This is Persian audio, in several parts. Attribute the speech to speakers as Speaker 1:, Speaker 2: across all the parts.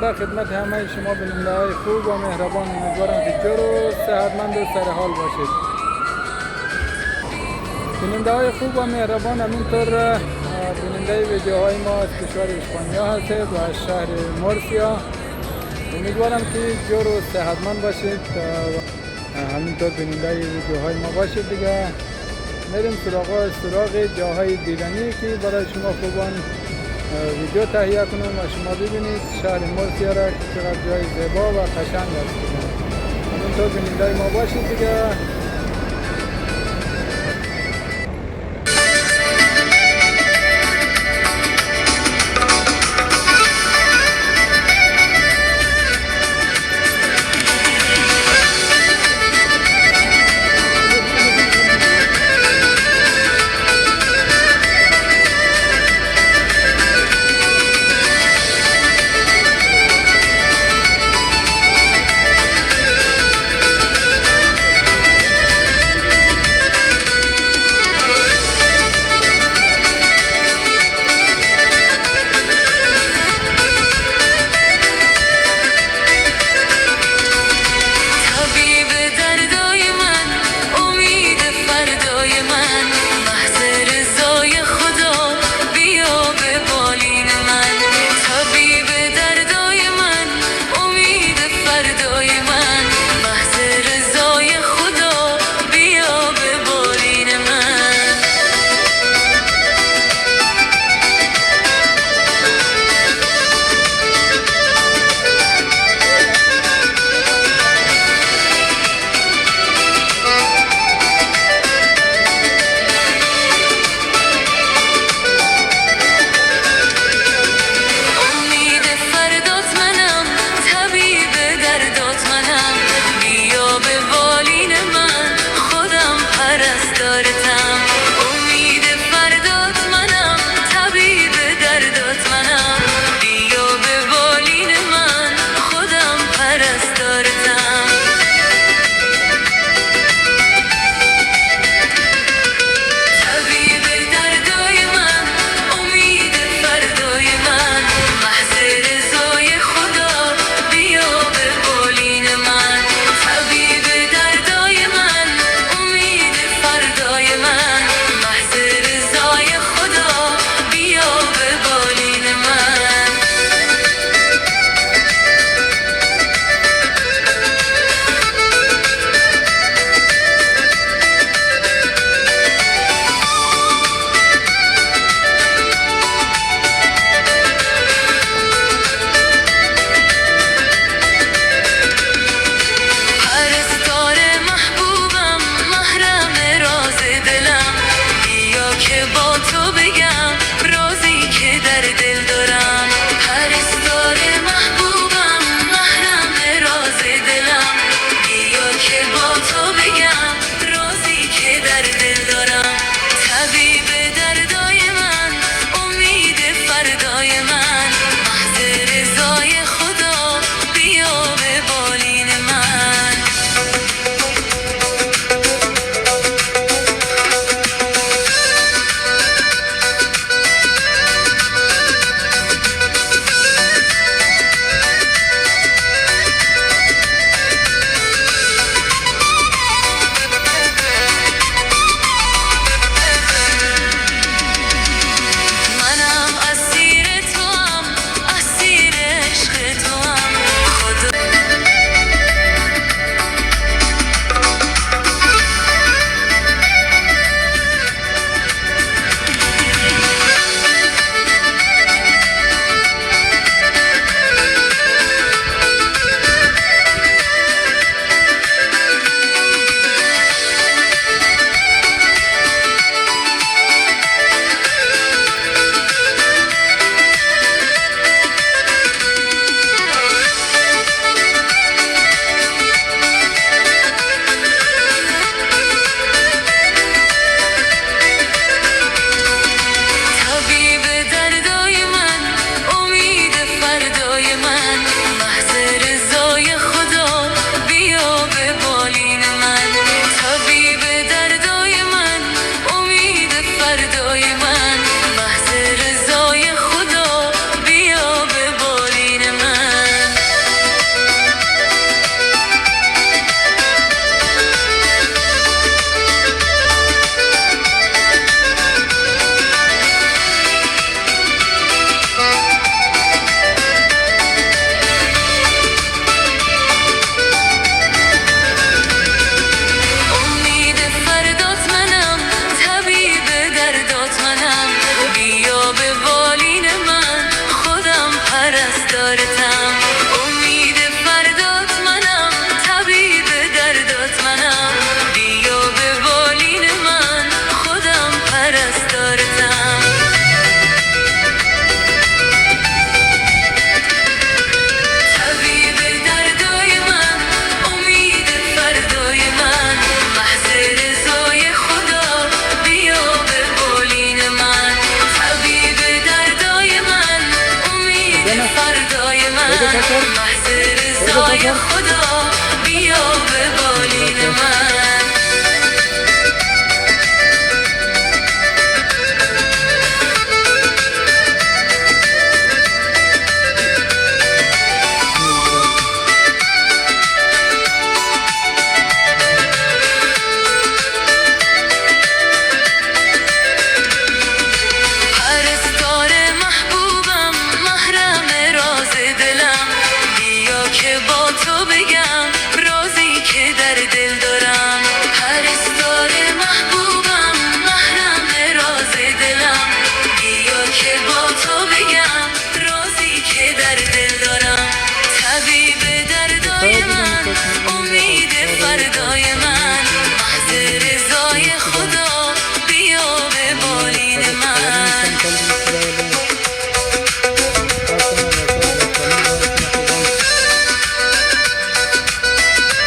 Speaker 1: دوباره خدمت همه شما بیننده های خوب و مهربان. امیدوارم که جور و صحتمند و سرحال باشید. بیننده های خوب و مهربان، همینطور بیننده ویدیوهای ما از کشور اسپانیا هستید و از شهر مورسیا. امیدوارم که جور و صحتمند باشید و همینطور بیننده ویدیوهای ما باشید. دیگه میریم سراغ جاهای دیدنی که برای شما خوبان ویدیو تهیه کنم و شما ببینید شهر مورسیا را که چقدر جای زیبا و قشنگ است. همینطور بیننده ما باشید دیگه.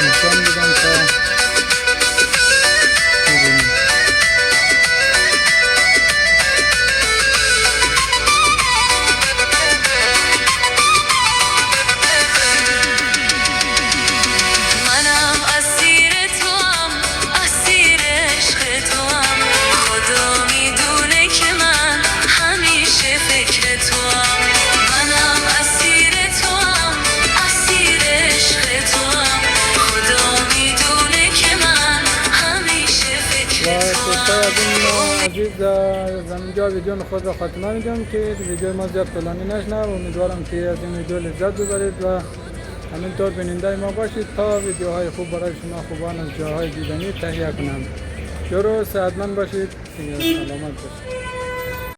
Speaker 1: نشان بدم تا ببینید.
Speaker 2: منم اسیر توام، اسیر عشق توام، خدا میدونه که من همیشه فکر توام. منم اسیر توام، اسیر عشق توام، خدا میدونه که من همیشه فکر
Speaker 1: دوستای
Speaker 2: توام.
Speaker 1: عزیز از اینجا ویدیو خود را خاتمه میدم که ویدیو ما زیاد طولانی نشه. امیدوارم که از این ویدیو لذت ببرید و همینطور بیننده ما باشید تا ویدیوهای خوب برای شما خوبان از جاهای دیدنی تهیه کنم. جور و صحتمند باشید، سلامت باشید.